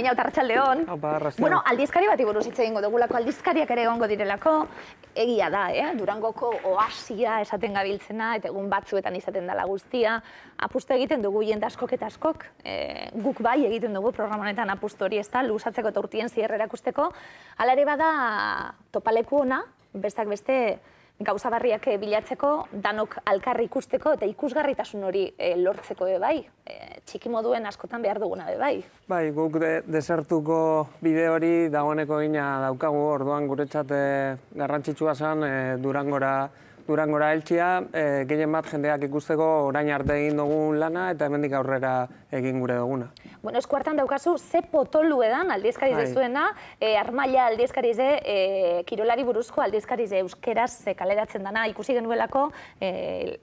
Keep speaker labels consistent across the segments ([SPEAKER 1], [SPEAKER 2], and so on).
[SPEAKER 1] Einaut, arratsaldeon. Bueno, aldizkari bati buruz hitz egingo dugulako, aldizkariak ere egongo direlako, egia da, Durangoko oasia esaten gabiltzena, eta egun batzuetan izaten dela guztia. Apustu egiten dugu jende askok eta askok, guk bai egiten dugu programa honetan apustu hori, ez da, luzatzeko eta urtien zierra erakusteko. Hala ere bada topaleku ona, bestak beste, gauza barriak bilatzeko, danok alkarri ikusteko eta ikusgarritasun hori lortzeko bai, txiki moduen askotan behar duguna bai.
[SPEAKER 2] Bai, guk desertuko bide hori dagoeneko gina daukagu, orduan guretzat garrantzitsua zen Durangora heltzia, gehien bat jendeak ikusteko orain arte egin dugun lana eta hemendik aurrera egin gure duguna.
[SPEAKER 1] Bueno, esku hartan daukazu, ze potolu edan aldizkariz dezuena, Armaila aldizkariz kirolari buruzko aldizkariz euskeraz kaleratzen dana ikusi genuelako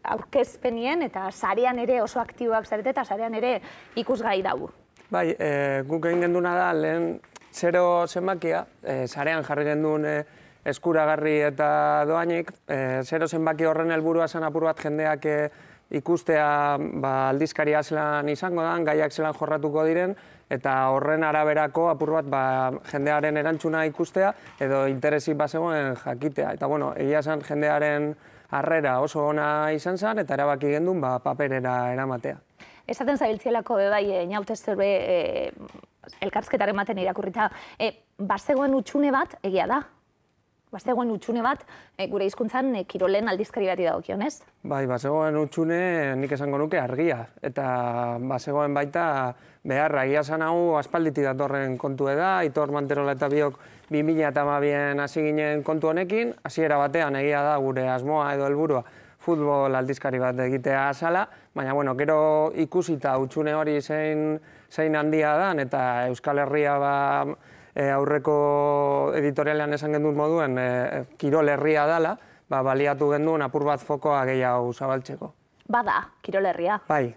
[SPEAKER 1] aurkezpenien eta sarean ere oso aktiboak zarete eta sarean ere ikusgai dago.
[SPEAKER 2] Bai, guk egin genduna da, lehen 0 zenbakia, sarean jarri genduen eskuragarri eta doainik, 0 zenbaki horren helburua zen apur bat jendeak ikustea aldizkaria zelan izango da, gaiak zelan jorratuko diren, eta horren araberako apur bat jendearen erantzuna ikustea edo interesik bazegoen jakitea. Eta bueno, egia zen jendearen harrera oso ona izan zen eta erabaki gendun paperera eramatea.
[SPEAKER 1] Esaten zabiltzielako bai, Einaut zure elkarrizketaren ematen irakurrita, bazegoen utxune bat, egia da? Bazegoen utxune bat, gure hizkuntzan kirolen aldizkari bati dagokionez?
[SPEAKER 2] Bai, bazegoen utxune nik esango nuke argia. Eta bazegoen baita beharra. Egia zan hau aspalditi datorren kontu da, Aitor Manterola eta biok 2012an hasi ginen kontu honekin, hasiera batean egia da gure asmoa edo helburua futbol aldizkari bat egitea azala, baina bueno, gero ikusita utxune hori zein handia dan eta Euskal Herria aurreko editorialean esan gendun moduen kirol herria dela, baliatu gendun apur bat fokoa gehiago zabaltzeko.
[SPEAKER 1] Bada, kirol herria.
[SPEAKER 2] Bai.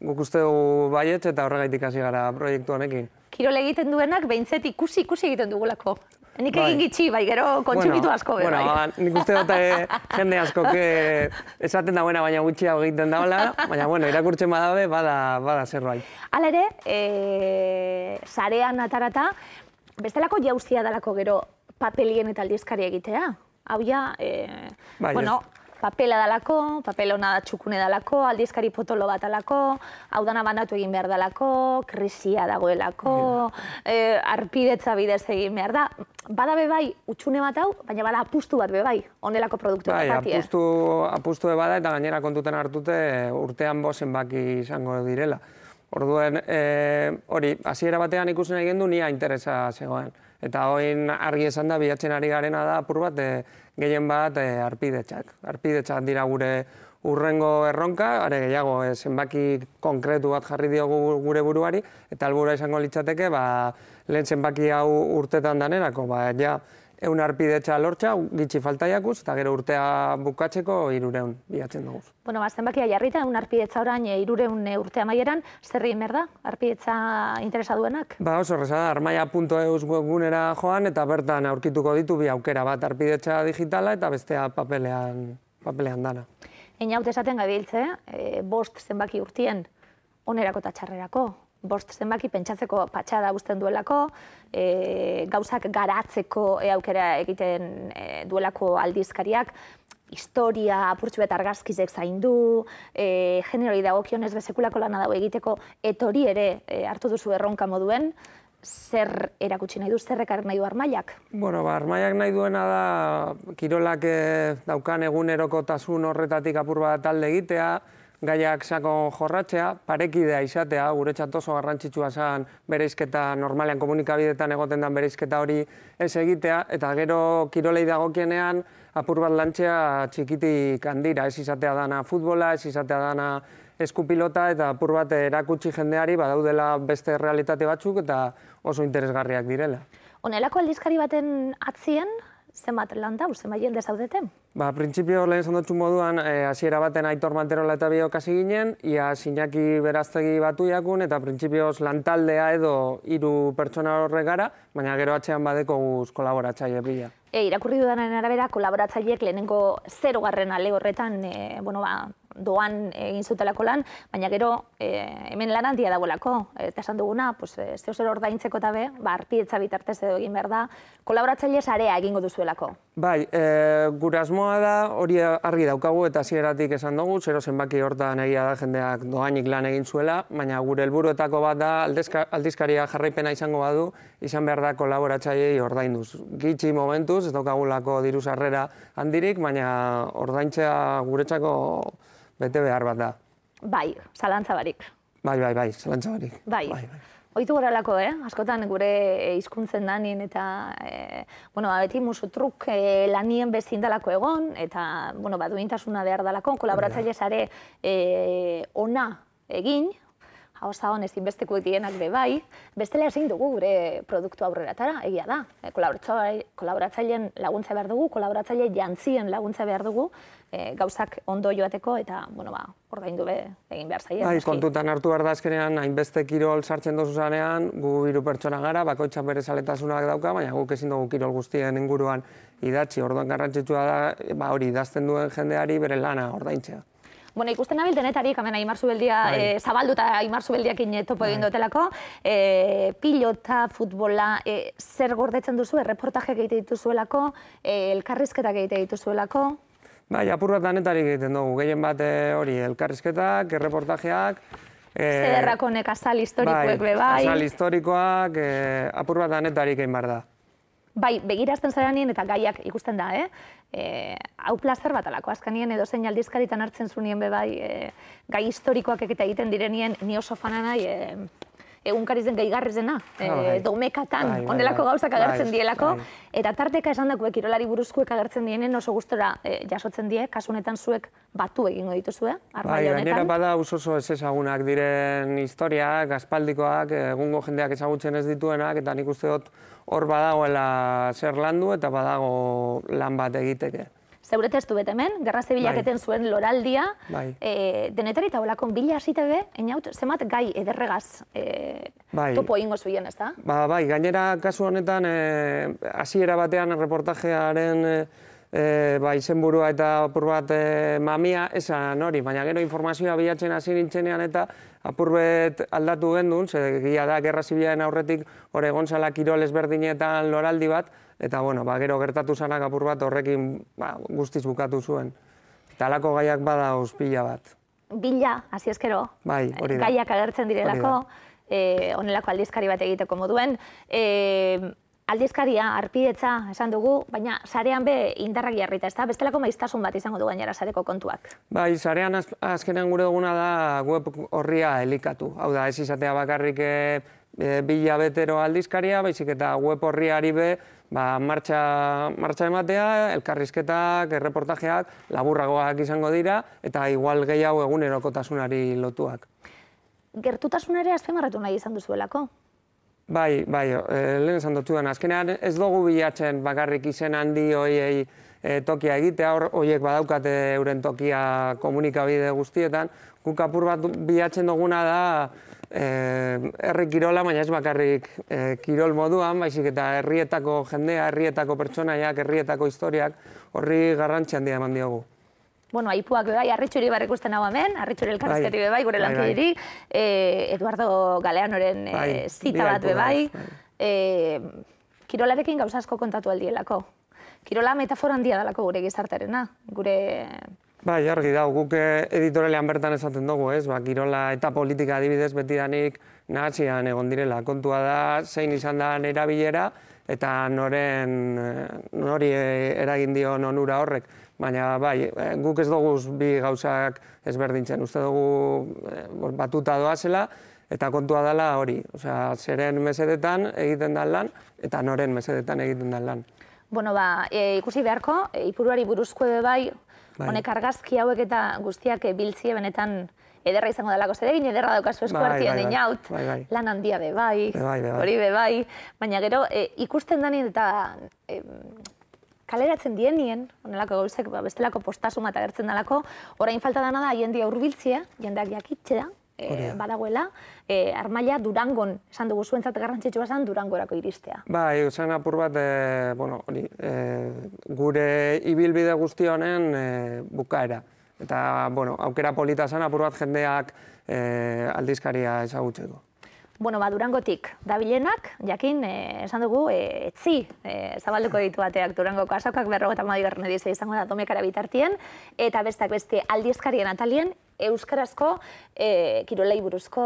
[SPEAKER 2] Guk uste dugu baietz eta horregaitik hasi gara proiektu honekin.
[SPEAKER 1] Kirol egiten duenak behintzet ikusi egiten dugulako. Nik egin gitxi, bai, gero kontsumitu asko be, bai.
[SPEAKER 2] Nik uste dut jende asko esaten dagoena baina gutxiago egiten dagoela, baina irakurtzen badabe, bada zerbait. Hala
[SPEAKER 1] ere, sarean atarata, bestelako jauzia dalako gero papelien eta aldizkari egitea. Hau ja, papela dalako, papelona txukune dalako, aldizkari potolo bat dalako, hau dana bandatu egin behar dalako, krisia dagoelako, arpidetza bidez egin behar da. Bada bai, utxune bat hau, baina bada apustu bat bai, onelako produktu bat bati.
[SPEAKER 2] Apustu bada eta gainera kontuten hartute urtean zenbaki izango direla. Orduen, hori, hasiera batean ikusten egin du nia interesa zegoen. Eta hoin argi esan da, bilatzen ari garena da, apur bat, gehien bat arpidetzak. Arpidetzak dira gure urrengo erronka, are gehiago, zenbaki konkretu bat jarri diogu gure buruari, eta helburua izango litzateke, lehen zenbaki hau urtetan danerako, ja, 100 arpidetza lortza, gitxi falta jakuz, eta gero urtea bukatzeko 300 bilatzen dugu.
[SPEAKER 1] Bueno, zenbakia jarrita, 100 arpidetza orain 300 urte amaieran, zer egin behar da, arpidetza interesa duenak?
[SPEAKER 2] Oso erreza da, armaia.eus webgunera joan, eta bertan aurkituko ditu bi aukera bat arpidetza digitala eta bestea papelean dana.
[SPEAKER 1] Einaut esaten gabiltze, 5 zenbaki urtien onerako eta txarrerako. 5 zenbaki pentsatzeko patxada uzten duelako, gauzak garatzeko aukera egiten duelako aldizkariak, historia apurtxu eta argazkizek zaindu, generoi dagokionez bezekulako lana dago egiteko, etori ere hartu duzu erronka moduen, zer erakutsi nahi du, zer ekarri nahi du Armailak?
[SPEAKER 2] Bueno, Armailak nahi duena da, kirolak daukan egunerokotasun horretatik apur bat alde egitea, gaiak sakon jorratzea, parekidea izatea, guretzat oso garrantzitsua zen bereizketa, normalean komunikabideetan egoten den bereizketa hori ez egitea, eta gero kirolei dagokienean apur bat lantzea txikitik handira, ez izatea dana futbola, ez izatea dana eskupilota, eta apur bat erakutsi jendeari badaudela beste realitate batzuk eta oso interesgarriak direla.
[SPEAKER 1] Honelako aldizkari baten atzien, zenbat lan dauz, zenbat jende zaudeten?
[SPEAKER 2] Printzipio lehen zondotxun moduan, hasiera baten Aitor Manterola eta biok hasi ginen, ia Sinaki Beraztegi batu jakun, eta printzipioz lantaldea edo 3 pertsona horrek gara, baina gero atxean badeko guz kolaboratzaile bila.
[SPEAKER 1] Irakurri dudanaren arabera, kolaboratzaileek lehenengo 0. ale horretan doan egin zutelako lan, baina gero hemen lan handia dagoelako, eta esan duguna, zeo zer ordaintzeko eta be, arpietza bitartez edo egin behar da, kolaboratzaile sarea egingo duzuelako.
[SPEAKER 2] Bai, gure asmoa da, hori argi daukagu eta hasieratik esan dugu, zero zenbaki hortan egia da jendeak doainik lan egin zuela, baina gure helburuetako bat da aldizkaria jarraipena izango badu, izan behar da kolaboratzailei ordainduz. Gitxi momentuz, ez daukagulako diru sarrera handirik, baina ordaintzea guretzako bete behar bat da.
[SPEAKER 1] Bai, zalantza barik.
[SPEAKER 2] Bai, zalantza barik.
[SPEAKER 1] Bai. Oitu goralako, askotan gure hizkuntzen danien eta beti musutruk lanien bezin dalako egon, eta duintasuna behar dalako, kolaboratzaile sare ona egin, hauza hon ezinbesteko dienak be bai, bestela ezin dugu gure produktu aurreratara, egia da. Kolaboratzaileen laguntza behar dugu, kolaboratzaile jantzien laguntza behar dugu, gauzak ondo joateko eta, ordaindu be egin behar zaien.
[SPEAKER 2] Bai, kontutan hartu behar da azkenean, hainbeste kirol sartzen dozu zanean, gu 3 pertsona gara, bakoitzak bere zaletasunak dauka, baina guk ezin dugu kirol guztien inguruan idatzi, orduan garrantzitsua da, hori idazten duen jendeari bere lana ordaintzea.
[SPEAKER 1] Ikusten nabil denetarik, hemen Aimar Zubeldia zabaldu eta Aimar Zubeldiakin topo egin dutelako, pilota, futbola, zer gordetzen duzu, erreportajeak egite dituzuelako, elkarrizketak egite dituzuelako?
[SPEAKER 2] Bai, apur bat denetarik egiten dugu, gehien bat hori, elkarrizketak, erreportajeak.
[SPEAKER 1] Zederrako nek azal historikoek be bai.
[SPEAKER 2] Azal historikoak, apur bat denetarik egin behar da.
[SPEAKER 1] Bai, begirazten zaranien eta gaiak ikusten da, hau plazer bat alako, azkanien edo zein aldizkaritan hartzen zunien be bai, gai historikoak egiten direnien ni oso fana nahi, egunkarizen gaigarrizena, domekatan, ondelako gauzak agertzen dielako, eta tarteka esan dakuek kirolari buruzkoek agertzen dienen oso gustora jasotzen die, kasunetan zuek batu egingo dituzue, armaio honetan.
[SPEAKER 2] Bai, gainera bada oso ez ezagunak diren historiak, aspaldikoak, egungo jendeak ezagutzen ez dituenak, eta nik uste dut hor badagoela zer landu eta badago lan bat egiteke.
[SPEAKER 1] Zeure testu bet hemen, Gerra Zibilak eten zuen loraldia, denetari eta olakon bila hasita be, eniaut, zemat gai ederregaz topo egingo zuen, ez da?
[SPEAKER 2] Bai, gainera kasu honetan, hasiera batean reportajearen izenburua eta apur bat mamia esan hori, baina gero informazioa bilatzen hasi nintzenean eta apurbet aldatu gendun, ze gila da Gerra Zibilaren aurretik hor egon zala kirol ezberdinetan loraldi bat, eta gero gertatu zanak apur bat horrekin guztiz bukatu zuen. Eta alako gaiak bada pila bat.
[SPEAKER 1] Bila, hasi ezkero, gaiak agertzen direlako, onelako aldizkari bat egiteko moduen. Aldizkaria, arpidetza, esan dugu, baina sarean be indarrak jarrita, ez da? Bestelako maiztasun bat izango du gainera sareko kontuak.
[SPEAKER 2] Bai, sarean azkenean gure duguna da web horria elikatu. Hau da, ez izatea bakarrik bila betero aldizkaria, baizik eta web horriari be martxa ematea, elkarrizketak, erreportajeak, laburragoak izango dira, eta igual gehiago egunerokotasunari lotuak.
[SPEAKER 1] Gertutasunare azpimarratu nahi izan duzuelako?
[SPEAKER 2] Bai, lehen esan dutxuan, azkenean ez dugu bilatzen bakarrik izen handi hoiei tokia egitea, horiek badaukate euren tokia komunikabide guztietan, guk apur bat bilatzen duguna da herri kirola, baina ez bakarrik kirol moduan, baizik eta herrietako jendea, herrietako pertsonaiak, herrietako historiak, horri garrantzi handia eman diogu.
[SPEAKER 1] Aipuak bebai, Arritxuri barrik usten hau hemen, Arritxuri elkarrizketi bebai, gure lankidiri, Eduardo Galeanoren zita bat bebai. Kirolarekin gauza asko kontatu aldielako. Kirola metafora handia dalako gure gizartearena, gure...
[SPEAKER 2] Bai, argi da, guk editorialean bertan esaten dugu, ez? Kirola eta politika adibidez betidanik nahatzean egon direla. Kontua da, zein izan da erabilera eta nori eragin dio onura horrek. Baina, bai, guk ez dugu bi gauzak ezberdintzen. Uste dugu batuta doazela eta kontua dela hori. Osea, zeren mesedetan egiten dan lan eta noren mesedetan egiten dan lan.
[SPEAKER 1] Ikusi beharko, ipuruari buruzko bai, honek argazki hauek eta guztiak biltzie benetan ederra izango delako zeregin, ederra daukazu eskuartien deinaut, lan handia bebai, hori bebai, baina gero ikusten danien eta kaleratzen dienien, honelako gauzek bestelako postasun bat agertzen delako, orain falta dana da jendia hurbiltzea, jendeak jakitxea, badagoela, armaila Durangon, esan dugu zuentzat garrantzitsua zen, Durangorako iristea.
[SPEAKER 2] Bai, zen apur bat, gure ibilbide guzti honen bukaera. Eta, bueno, aukera polita zen apur bat jendeak aldizkaria ezagutzeko.
[SPEAKER 1] Bueno, Durangotik dabilenak, jakin, esan dugu, etzi zabalduko ditu bateak Durangoko azokak 52. edizioa izango da Domekara bitartien, eta besteak beste aldizkarien atalien, euskarazko kirolei buruzko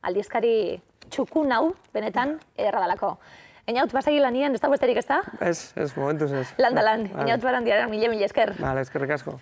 [SPEAKER 1] aldizkari txukun hau, benetan, ederra dalako. Einaut, basagi lanien, ez da besterik ez da?
[SPEAKER 2] Ez, momentuz ez.
[SPEAKER 1] Lan da lan, Einaut Barandiaran, mila esker.
[SPEAKER 2] Eskerrik asko.